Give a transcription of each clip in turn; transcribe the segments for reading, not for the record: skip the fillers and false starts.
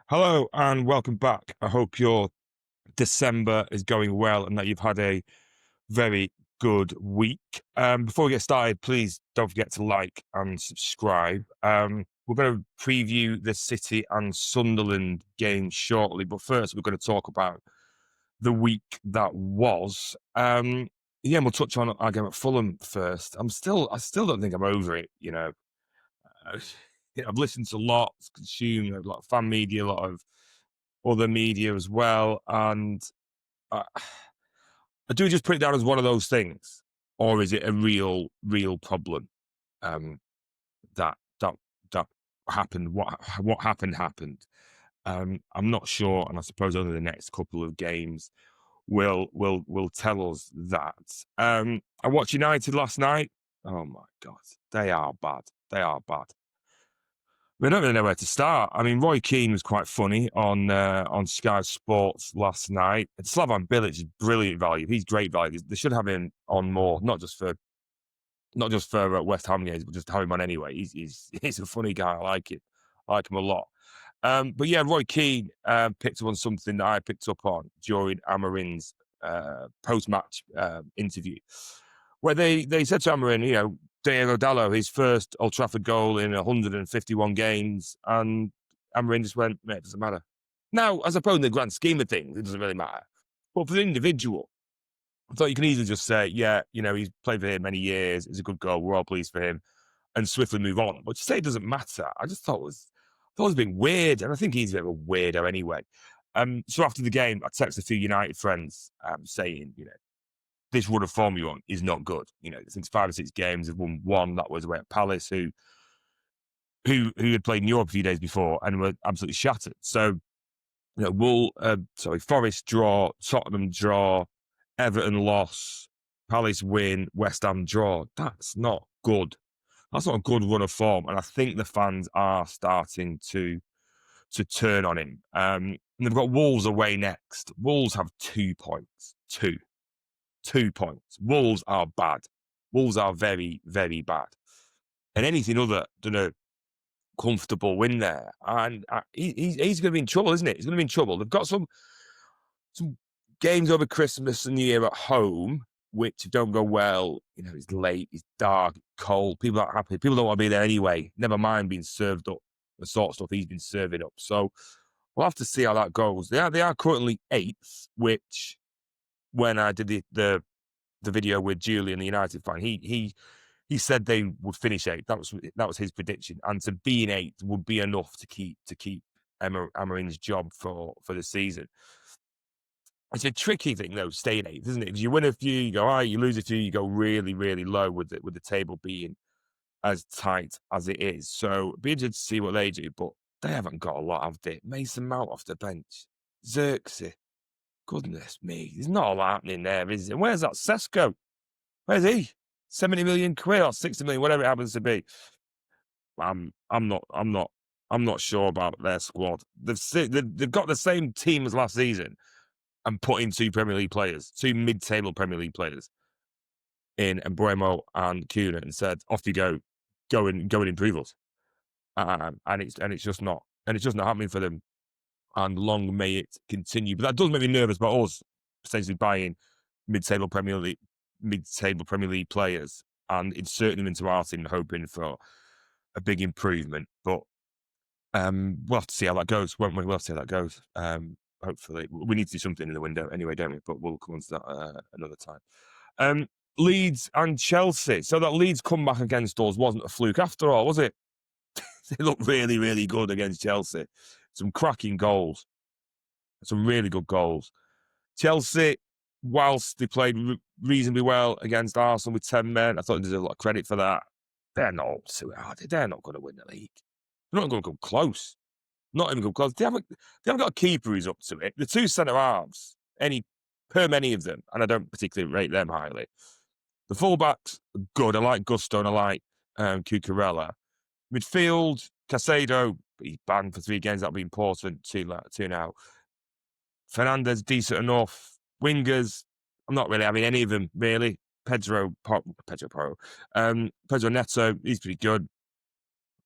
Hello and welcome back. I hope your December is going well and that you've had a very good week. Before we get started, please don't forget to like and subscribe. We're going to preview the City and Sunderland game shortly, but first we're going to talk about the week that was. We'll touch on our game at Fulham first. I still don't think I'm over it. Uh, I've listened to lots, consumed a lot of fan media, a lot of other media as well, and I, I do just put it down as one of those things, or is it a real problem? That happened. What happened. I'm not sure, and I suppose only the next couple of games will tell us that. I watched United last night. Oh my God, they are bad. They are bad. We don't really know where to start. I mean, Roy Keane was quite funny on Sky Sports last night. And Slavan Bilic is brilliant value. He's great value. They should have him on more, not just for West Ham games, but just have him on anyway. He's a funny guy. I like it. I like him a lot. But yeah, Roy Keane picked up on something that I picked up on during Amorim's post-match interview, where they said to Amorim, Diego Dallo, his first Old Trafford goal in 151 games, and Amorim just went, mate, it doesn't matter. Now, I suppose in the grand scheme of things, it doesn't really matter. But for the individual, I thought you can easily just say, he's played for him many years, it's a good goal, we're all pleased for him, and swiftly move on. But to say it doesn't matter, I just thought it was a bit weird, and I think he's a bit of a weirdo anyway. So after the game, I texted a few United friends saying, this run of form you're on is not good. Since 5 or 6 games, they've won one. That was away at Palace, who had played in Europe a few days before and were absolutely shattered. So, Forest draw, Tottenham draw, Everton loss, Palace win, West Ham draw. That's not good. That's not a good run of form. And I think the fans are starting to turn on him. And they've got Wolves away next. Wolves have 2 points. 2 points. Wolves are bad. Wolves are very, very bad. And anything other than a comfortable win there, and he's going to be in trouble, isn't it? He's going to be in trouble. They've got some games over Christmas and New Year at home, which don't go well. It's late, it's dark, it's cold. People aren't happy. People don't want to be there anyway. Never mind being served up, the sort of stuff he's been serving up. So we'll have to see how that goes. They are currently 8th, which when I did the video with Julian, the United fan, he said they would finish 8th. That was his prediction, and to be in 8th would be enough to keep Amorim's job for the season. It's a tricky thing though, staying 8th, isn't it? Because you win a few, you go high, you lose a few, you go really, really low with the table being as tight as it is. So it'd be interesting to see what they do, but they haven't got a lot, have they? Mason Mount off the bench, Xerxes. Goodness me, there's not a lot happening there, is there? Where's that Sesko? Where's he? 70 million quid or 60 million, whatever it happens to be. I'm not sure about their squad. They've got the same team as last season and put in 2 Premier League players, 2 mid-table Premier League players in Mbeumo and Kuna, and said, off you go and improve us. And it's just not happening for them. And long may it continue. But that does make me nervous about us potentially buying mid-table Premier League players and inserting them into our team, hoping for a big improvement. But we'll have to see how that goes, won't we? We'll have to see how that goes. Hopefully, we need to do something in the window anyway, don't we? But we'll come on to that another time. Leeds and Chelsea. So that Leeds comeback against us wasn't a fluke after all, was it? They looked really, really good against Chelsea. Some cracking goals. Some really good goals. Chelsea, whilst they played reasonably well against Arsenal with 10 men, I thought they deserved a lot of credit for that. They're not up to it, are they? They're not going to win the league. They're not going to come close. Not even come close. They haven't got a keeper who's up to it. The 2 centre-halves, many of them, and I don't particularly rate them highly. The full-backs, good. I like Gusto and I like Cucurella. Midfield, Casado, he's banned for 3 games. That'll be important. 2 now. Fernandez, decent enough. Wingers, I'm not really having any of them, really. Pedro Neto, he's pretty good.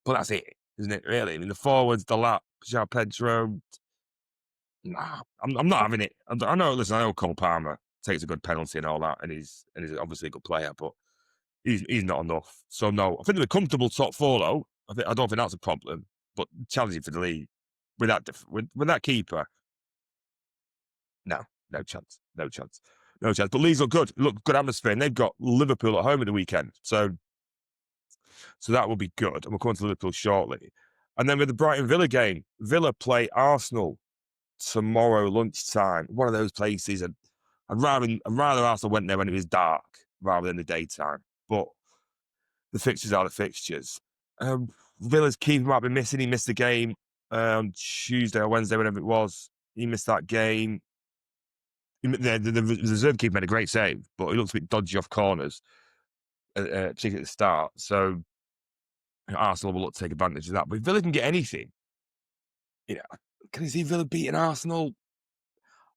But that's it, isn't it, really? I mean, the forwards, the lap, João Pedro. Nah, I'm not having it. I know Cole Palmer takes a good penalty and all that, and he's obviously a good player, but he's not enough. So no, I think they're comfortable top four though. I don't think that's a problem. But challenging for the league with that keeper, no chance. But Leeds look good. Look, good atmosphere, and they've got Liverpool at home at the weekend, so that will be good. And we'll come on to Liverpool shortly. And then with the Brighton Villa game, Villa play Arsenal tomorrow lunchtime. One of those places, and I'd rather Arsenal went there when it was dark rather than the daytime. But the fixtures are the fixtures. Villa's keeper might be missing. He missed the game Tuesday or Wednesday, whatever it was. He missed that game. The reserve keeper made a great save, but he looks a bit dodgy off corners, particularly at the start. So Arsenal will look to take advantage of that. But if Villa can get anything, can you see Villa beating Arsenal?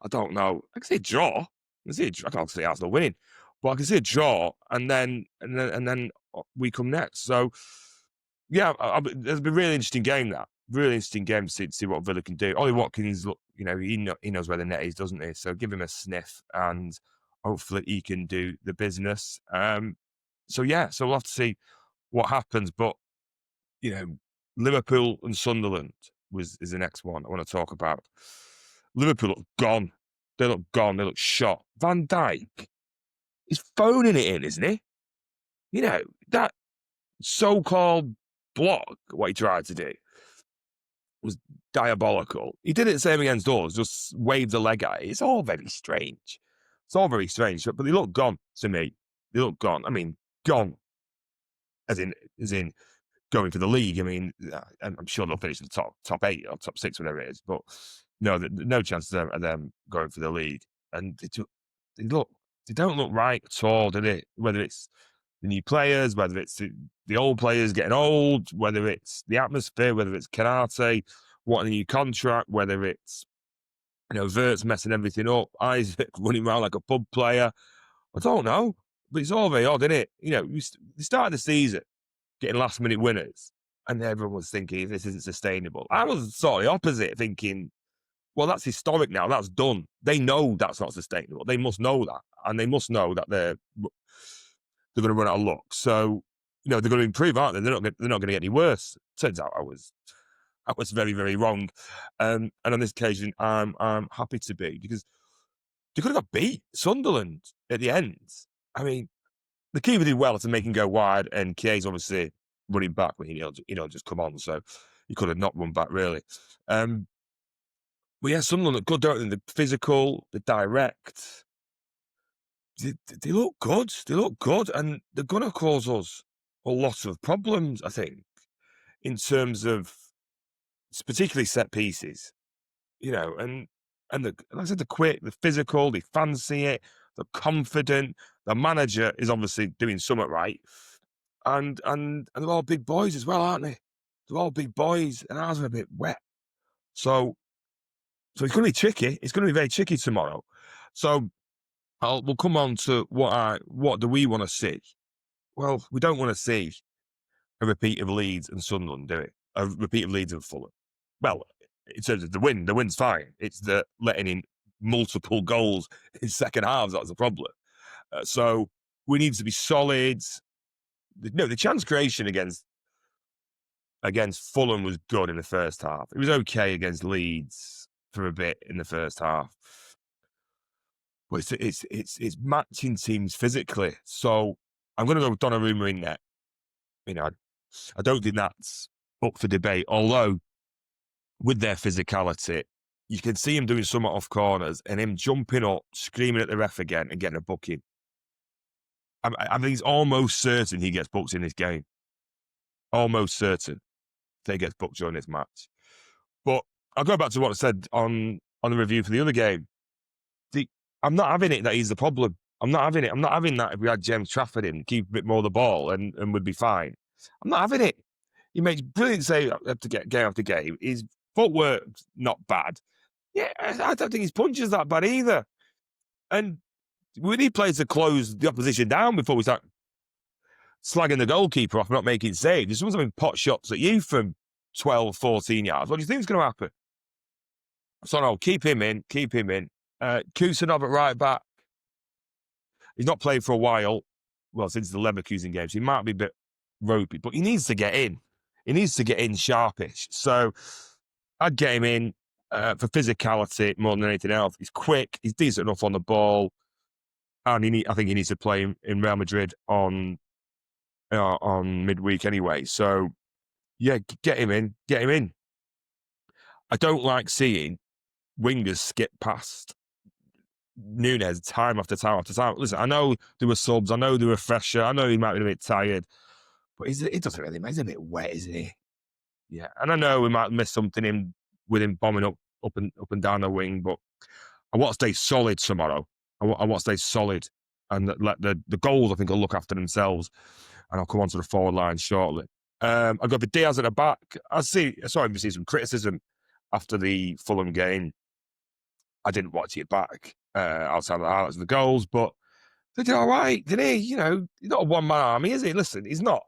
I don't know. I can see a draw. I can't see Arsenal winning, but I can see a draw, and then we come next. So yeah, there's been a really interesting game. That really interesting game to see what Villa can do. Ollie Watkins, look, he knows where the net is, doesn't he? So give him a sniff, and hopefully he can do the business. So we'll have to see what happens. But Liverpool and Sunderland is the next one I want to talk about. Liverpool look gone. They look gone. They look shot. Van Dijk is phoning it in, isn't he? That so-called block, what he tried to do, was diabolical. He did it the same against us, just waved the leg at it. It's all very strange. But they look gone to me. They look gone. I mean, gone. As in going for the league. I mean, I'm sure they'll finish in the top 8 or top 6, whatever it is. But no chances of them going for the league. And they don't look right at all, do they? Whether it's the new players, whether it's the old players getting old, whether it's the atmosphere, whether it's Canate wanting a new contract, whether it's Vert's messing everything up, Isaac running around like a pub player. I don't know, but it's all very odd, isn't it? You started the season getting last minute winners, and everyone was thinking this isn't sustainable. I was sort of the opposite, thinking, well, that's historic now. That's done. They know that's not sustainable. They must know that, and they must know that they're going to run out of luck. So, they're going to improve, aren't they? They're not going to get any worse. Turns out I was very, very wrong. And on this occasion, I'm happy to be, because they could have got beat Sunderland at the end. I mean, the keeper did well to make him go wide, and Kay's obviously running back when he'll just come on. So he could have not run back really. But yeah, Sunderland look good, don't they? They're physical, they're direct. They look good. They look good, and they're going to cause us a lot of problems, I think, in terms of particularly set pieces. And like I said, they're quick, they're physical, they fancy it, they're confident. The manager is obviously doing something right, and they're all big boys as well, aren't they? They're all big boys, and ours are a bit wet. So it's going to be tricky. It's going to be very tricky tomorrow. So we'll come on to what do we want to see? Well, we don't want to see a repeat of Leeds and Sunderland, do we? A repeat of Leeds and Fulham. Well, in terms of the win's fine. It's the letting in multiple goals in second halves that's the problem. So we need to be solid. The chance creation against Fulham was good in the first half. It was okay against Leeds for a bit in the first half. But it's matching teams physically. So I'm going to go with Donnarumma in net. I don't think that's up for debate. Although with their physicality, you can see him doing something off corners and him jumping up, screaming at the ref again and getting a booking. I think it's almost certain he gets booked in this game. Almost certain that he gets booked during this match. But I'll go back to what I said on the review for the other game. I'm not having it that he's the problem. I'm not having it. I'm not having that if we had James Trafford in, keep a bit more of the ball and would be fine. I'm not having it. He makes brilliant saves game after game. His footwork's not bad. Yeah, I don't think his punch is that bad either. And we need players to close the opposition down before we start slagging the goalkeeper off for not making saves. If someone's having pot shots at you from 12, 14 yards. What do you think is going to happen? So no, keep him in. Kusanov at right back. He's not played for a while. Well, since the Leverkusen games, he might be a bit ropey, but he needs to get in. He needs to get in sharpish. So I'd get him in for physicality more than anything else. He's quick. He's decent enough on the ball, and I think he needs to play in Real Madrid on midweek anyway. So yeah, get him in. Get him in. I don't like seeing wingers skip past Nunes time after time after time. Listen, I know there were subs. I know they were fresher. I know he might be a bit tired, but it doesn't really matter. He's a bit wet, isn't he? Yeah, and I know we might miss something with him bombing up and down the wing, but I want to stay solid tomorrow. I want to stay solid, and let the goals I think will look after themselves. And I'll come on to the forward line shortly. I've got the Diaz at the back. I saw him receive some criticism after the Fulham game. I didn't watch it back outside of the highlights of the goals, but they did all right, didn't he? You know, he's not a one-man army, is he? Listen, he's not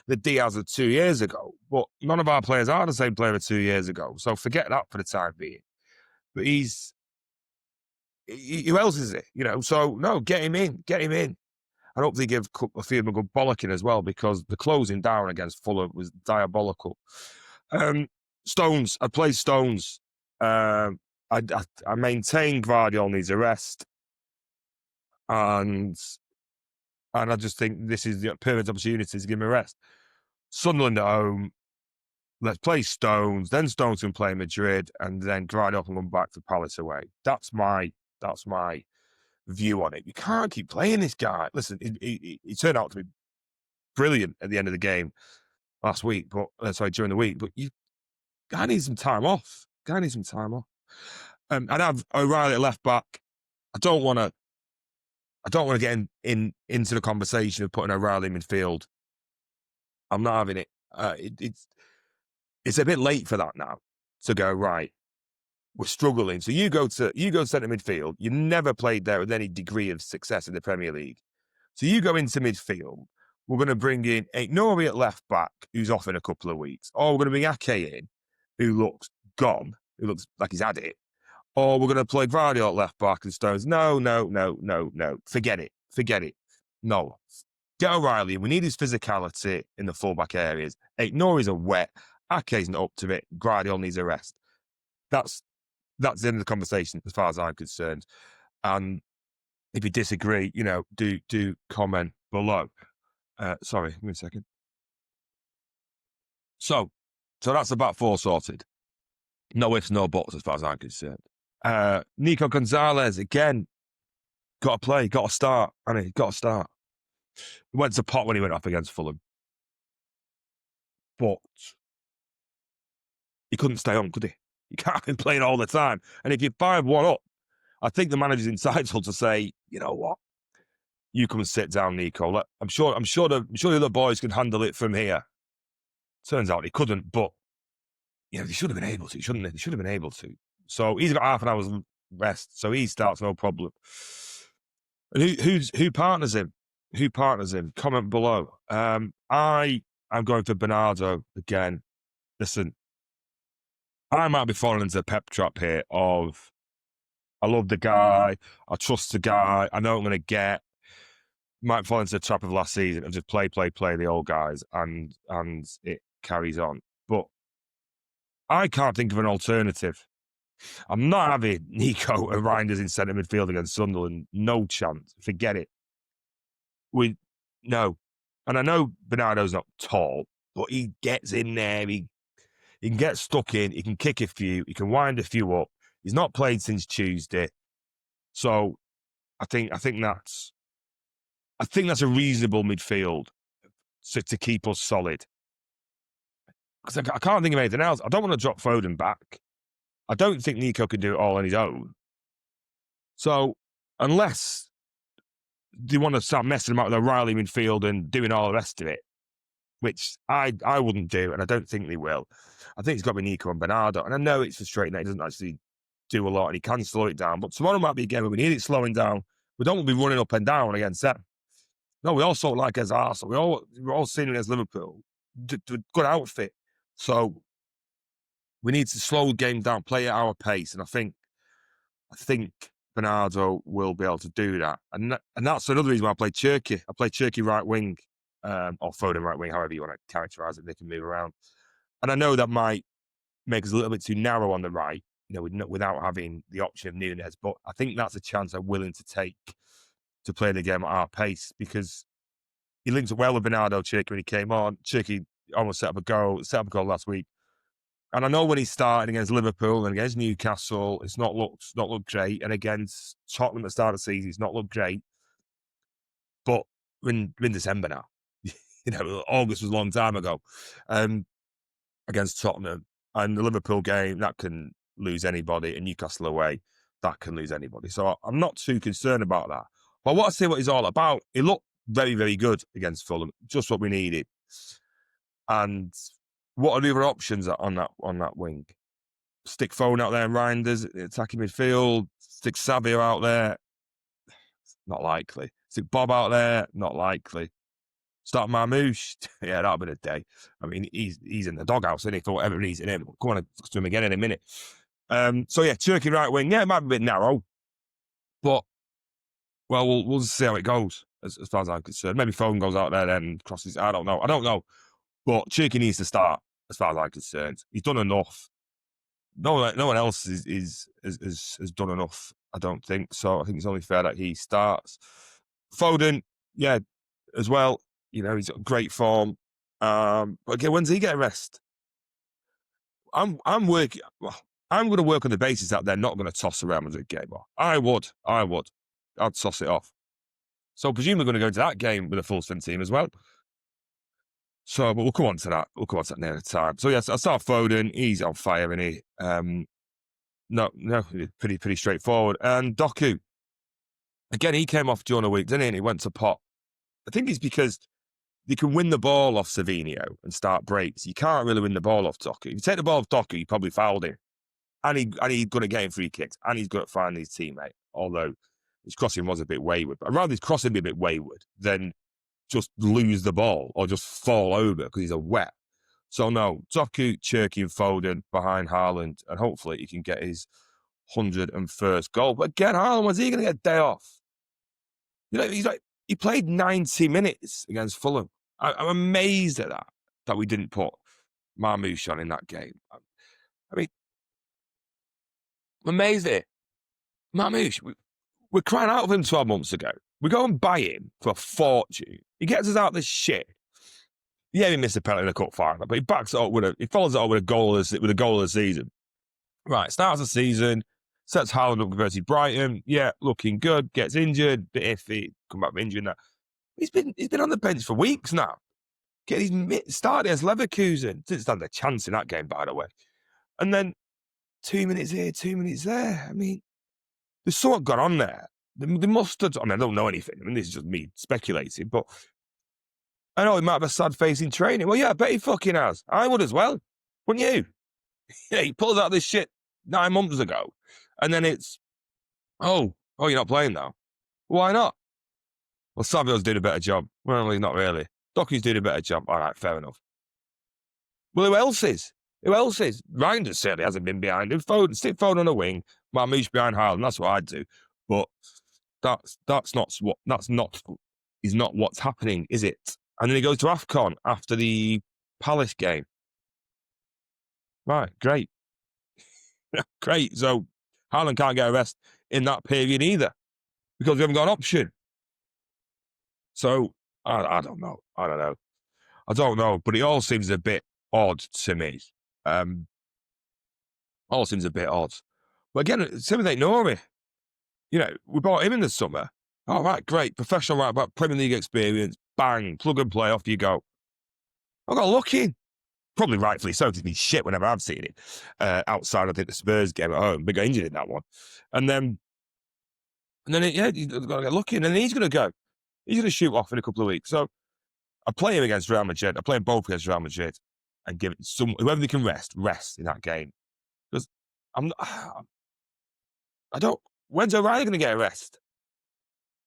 the Diaz of 2 years ago, but none of our players are the same player of 2 years ago. So forget that for the time being. But who else is it? You know, so no, get him in. And hopefully give a few of them a good bollocking as well, because the closing down against Fulham was diabolical. Stones, I play Stones. I maintain Guardiola needs a rest. And I just think this is the perfect opportunity to give him a rest. Sunderland at home, let's play Stones, then Stones can play Madrid, and then Guardiola can come back to Palace away. That's my view on it. You can't keep playing this guy. Listen, he turned out to be brilliant at the end of the game last week, but during the week. But guy needs some time off. I'd have O'Reilly at left back. I don't want to get into the conversation of putting O'Reilly in midfield. I'm not having it. It's a bit late for that now to go right. We're struggling. So you go centre midfield. You never played there with any degree of success in the Premier League. So you go into midfield. We're going to bring in Nori at left back, who's off in a couple of weeks. Or we're going to bring Ake in, who looks gone, who looks like he's had it. Or we're going to play Guardiola at left back and Stones. No. Forget it. No. Get O'Reilly. We need his physicality in the fullback areas. Nori's a wet. Ake's not up to it. Guardiola needs a rest. That's the end of the conversation as far as I'm concerned. And if you disagree, do comment below. Sorry, give me a second. So that's about 4 sorted. No ifs, no buts as far as I'm concerned. Nico Gonzalez, again, got to play, got to start. He went to pot when he went off against Fulham. But he couldn't stay on, could he? You can't be playing all the time. And if you're 5-1 up, I think the manager's entitled to say, you know what? You come and sit down, Nico. I'm sure the other boys can handle it from here. Turns out he couldn't, but they should have been able to, shouldn't they? They should have been able to. So he's got half an hour's rest, so he starts no problem. And who partners him? Comment below. I'm going for Bernardo again. Listen, I might be falling into the pep trap here of I love the guy, I trust the guy, I know what I'm going to get. Might fall into the trap of last season of just play the old guys and it carries on. But I can't think of an alternative. I'm not having Nico and Reinders in centre midfield against Sunderland. No chance. Forget it. No. And I know Bernardo's not tall, but he gets in there. He can get stuck in. He can kick a few. He can wind a few up. He's not played since Tuesday. So I think that's a reasonable midfield to keep us solid. Because I can't think of anything else. I don't want to drop Foden back. I don't think Nico can do it all on his own. So unless they want to start messing about with O'Reilly midfield and doing all the rest of it, which I wouldn't do, and I don't think they will. I think it's got to be Nico and Bernardo. And I know it's frustrating that he doesn't actually do a lot and he can slow it down. But tomorrow might be a game where we need it slowing down. We don't want to be running up and down against them. No, we also like against Arsenal. We're all seeing it against Liverpool. Good outfit. So we need to slow the game down, play at our pace, and I think Bernardo will be able to do that. And that's another reason why I played Cherky. I played Cherky right wing, or Foden right wing, however you want to characterise it. They can move around. And I know that might make us a little bit too narrow on the right, without having the option of Núñez. But I think that's a chance I'm willing to take to play the game at our pace, because he linked up well with Bernardo Cherky when he came on. Cherky almost set up a goal last week. And I know when he started against Liverpool and against Newcastle, it's not looked great. And against Tottenham at the start of the season, it's not looked great. But we're in December now. August was a long time ago. Against Tottenham. And the Liverpool game, that can lose anybody. And Newcastle away, that can lose anybody. So I'm not too concerned about that. But I want to see what he's all about. He looked very, very good against Fulham. Just what we needed. And what are the other options on that wing? Stick Foden out there and Reinders attacking midfield. Stick Savio out there. Not likely. Stick Bob out there. Not likely. Start Marmouche. Yeah, that'll be the day. I mean, he's in the doghouse, isn't he? For whatever reason. Come on to him again in a minute. So yeah, Turkey right wing. Yeah, it might be a bit narrow, but we'll see how it goes as far as I'm concerned. Maybe Foden goes out there then crosses. I don't know. But Cherky needs to start, as far as I'm concerned. He's done enough. No one else has done enough, I don't think. So I think it's only fair that he starts. Foden, yeah, as well. He's got great form. But again, when's he get a rest? I'm working. Well, I'm going to work on the basis that they're not going to toss the Real Madrid game off. I would. I'd toss it off. So presumably going to go into that game with a full strength team as well. So, but we'll come on to that. Near the time. So yes, I start Foden. He's on fire, isn't he? No, pretty straightforward. And Doku, again, he came off during the week, didn't he? And he went to pot. I think it's because they can win the ball off Savinho and start breaks. You can't really win the ball off Doku. If you take the ball off Doku, you probably fouled him, and he's going to get him free kicks, and he's going to find his teammate. Although his crossing was a bit wayward, but I'd rather his crossing be a bit wayward than just lose the ball or just fall over because he's a wet. So no, Doku, Cherky and Foden behind Haaland, and hopefully he can get his 101st goal. But again, Haaland, was he going to get a day off? He played 90 minutes against Fulham. I'm amazed at that we didn't put Marmouche on in that game. I mean, I'm amazed at it. Marmouche, we're crying out for him 12 months ago. We go and buy him for a fortune. He gets us out of this shit. Yeah, he missed a penalty in the cup final, but he backs it up he follows it up with a goal of the season. Right, starts the season, sets Haaland up versus Brighton. Yeah, looking good. Gets injured, bit iffy. Come back from injury and that. He's been on the bench for weeks now. He's started as Leverkusen. Didn't stand a chance in that game, by the way. And then 2 minutes here, 2 minutes there. I mean, there's something gone on there. They must have. I mean, I don't know anything. I mean, this is just me speculating, but I know he might have a sad face in training. Well, yeah, I bet he fucking has. I would as well. Wouldn't you? Yeah, he pulled out this shit 9 months ago. And then it's, oh, you're not playing now. Why not? Well, Savio's doing a better job. Well, he's not really. Doku's doing a better job. All right, fair enough. Well, who else is? Reinders certainly hasn't been behind him. Stick Foden on a wing. Marmouche behind Haaland. That's what I'd do. But that's not what's happening, is it? And then he goes to AFCON after the Palace game. Right, great. Great. So Haaland can't get a rest in that period either because we haven't got an option. So I don't know. I don't know, but it all seems a bit odd to me. All seems a bit odd. But again, same with Nori. We bought him in the summer. All right, great. Professional right back, Premier League experience. Bang, plug and play, off you go. I got lucky. Probably rightfully so, because he's been shit whenever I've seen it. Outside, I think, the Spurs game at home. But got injured in that one. And then he's got to get lucky. And then he's going to go. He's going to shoot off in a couple of weeks. So I play him against Real Madrid. I play them both against Real Madrid. And give it whoever they can rest in that game. Because when's O'Reilly going to get a rest?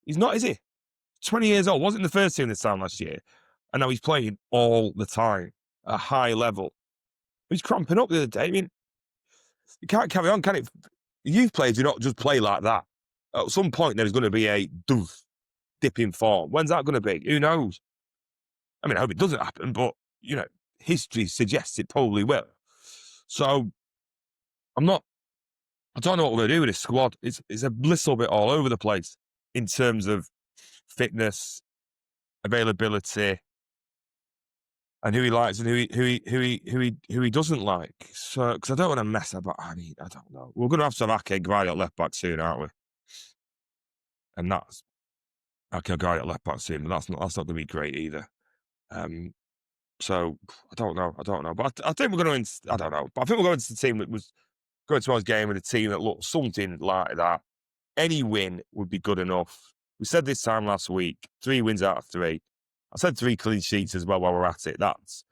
He's not, is he? 20 years old. Wasn't in the first team this time last year. And now he's playing all the time at a high level. He's cramping up the other day. I mean, You can't carry on, can it? Youth players do not just play like that. At some point, there's going to be a dip in form. When's that going to be? Who knows? I mean, I hope it doesn't happen, but, history suggests it probably will. So, I don't know what we're going to do with this squad. It's a little bit all over the place in terms of fitness, availability, and who he likes and who he doesn't like. So, because I don't want to mess about. I don't know. We're going to have to have Ake Gray at left back soon, aren't we? And that's Ake Gray at left back soon, but that's not going to be great either. So I don't know, but I think we're going to. I don't know, but I think we're going to the team that was going to our game with a team that looked something like that. Any win would be good enough. We said this time last week, 3 wins out of 3. I said 3 clean sheets as well while we're at it. That's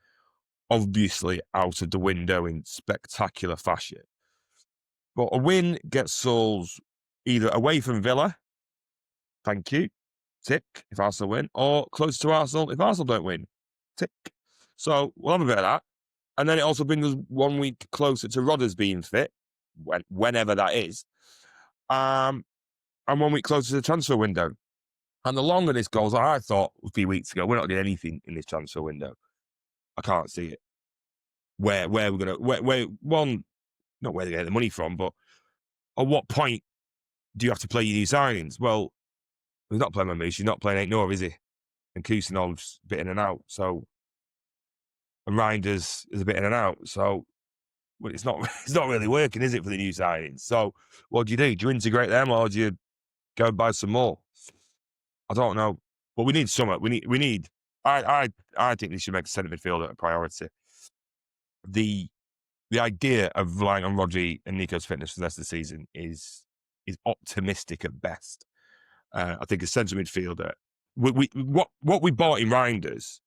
obviously out of the window in spectacular fashion. But a win gets us either away from Villa, thank you, tick, if Arsenal win, or close to Arsenal if Arsenal don't win, tick. So we'll have a bit of that. And then it also brings us 1 week closer to Rodgers being fit, whenever that is. And 1 week closer to the transfer window. And the longer this goes, I thought a few weeks ago, we're not doing anything in this transfer window. I can't see it. Where we're going to, not where they get the money from, but at what point do you have to play your new signings? Well, he's not playing Mamouche, he's not playing Ain't Nor, is he? And Kusanov's a bit in and out. So, and Reinders is a bit in and out. So, well, it's not really working, is it, for the new signings? So, what do? Do you integrate them or do you go and buy some more? I don't know. But we need something. We need. I think they should make a centre midfielder a priority. The idea of relying on Rodri and Nico's fitness for the rest of the season is optimistic at best. I think a centre midfielder. What we bought in Reinders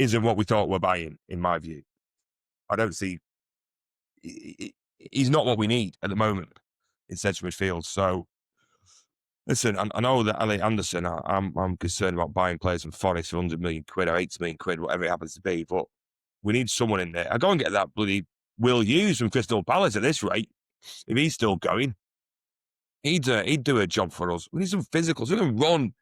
isn't what we thought we're buying, in my view. I don't see. He's not what we need at the moment in centre midfield. So, listen, I know that Elliot Anderson, I'm concerned about buying players from Forest for 100 million quid or 80 million quid, whatever it happens to be, but we need someone in there. I go and get that bloody Will Hughes from Crystal Palace at this rate. If he's still going, he'd do a job for us. We need some physicals. We can run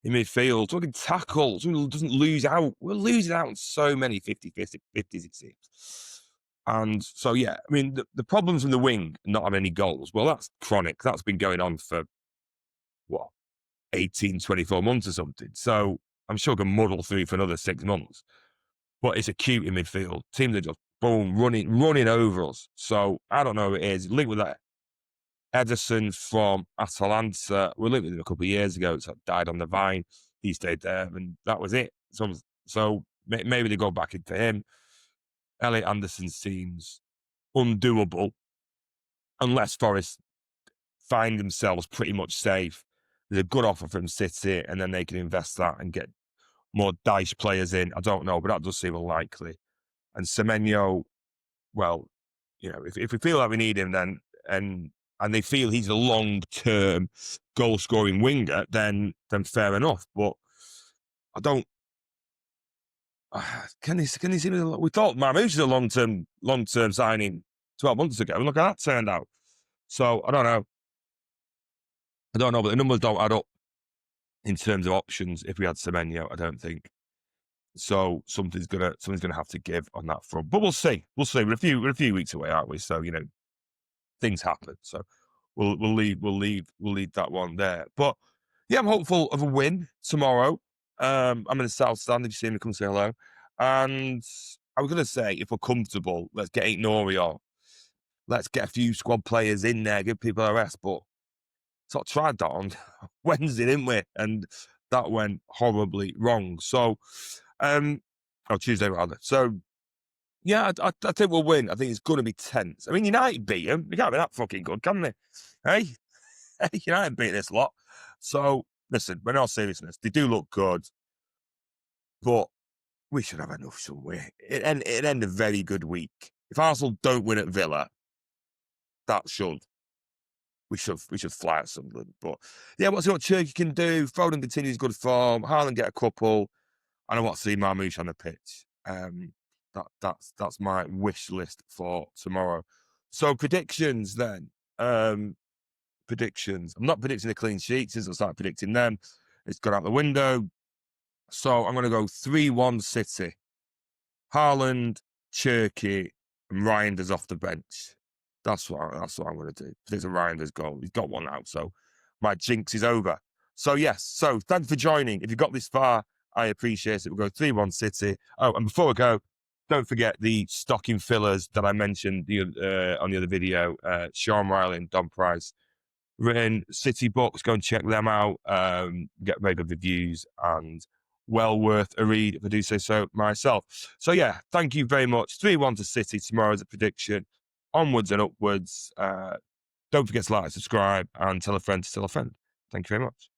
in midfield. We can tackle. So he doesn't lose out. We're losing out on so many 50-50s, it seems. And so, yeah, I mean, the problems from the wing, not having any goals, well, that's chronic. That's been going on for, 18, 24 months or something. So I'm sure I can muddle through for another 6 months. But it's acute in midfield. Teams are just, boom, running over us. So I don't know who it is. Linked with that Ederson from Atalanta. We linked with him a couple of years ago. It's died on the vine. He stayed there, and that was it. So maybe they go back into him. Elliot Anderson seems undoable unless Forest find themselves pretty much safe. There's a good offer from City, and then they can invest that and get more Dyche players in. I don't know, but that does seem unlikely. And Semenyo, well, if we feel like we need him, then and they feel he's a long-term goal-scoring winger, then fair enough. But I don't. Can he see me? We thought Mamouche was a long-term signing 12 months ago, and look how that turned out. So I don't know. But the numbers don't add up in terms of options. If we had Semenyo, I don't think. So something's gonna have to give on that front. But we'll see. We're a few weeks away, aren't we? So things happen. So we'll leave that one there. But yeah, I'm hopeful of a win tomorrow. I'm in the South Stand. If you see me, come say hello. And I was gonna say, if we're comfortable, let's get Ain't Nori or let's get a few squad players in there, give people a rest. But sort of tried that on Wednesday, didn't we? And that went horribly wrong. So, Tuesday rather. So, yeah, I think we'll win. I think it's going to be tense. I mean, United beat them. They can't be that fucking good, can they? Hey, United beat this lot. So, listen, in all seriousness, they do look good, but we should have enough somewhere. It end a very good week. If Arsenal don't win at Villa, we should fly at Sunderland. But yeah, we'll see what Turkey can do. Foden continues good form. Haaland get a couple. And I want to see Mamouche on the pitch. That's my wish list for tomorrow. So predictions then. Predictions. I'm not predicting a clean sheet since I started predicting them. It's gone out the window. So I'm going to go 3-1 City. Haaland, Cherky, and Reinders off the bench. That's what I'm going to do. There's a Reinders goal. He's got one out, so my jinx is over. So yes, so thanks for joining. If you got this far, I appreciate it. We'll go 3-1 City. Oh, and before we go, don't forget the stocking fillers that I mentioned on the other video. Sean Riley and Don Price. Written City books. Go and check them out. Get very good reviews and well worth a read if I do say so myself. So yeah, thank you very much. 3-1 to City tomorrow's a prediction. Onwards and upwards. Don't forget to like, subscribe, and tell a friend to tell a friend. Thank you very much.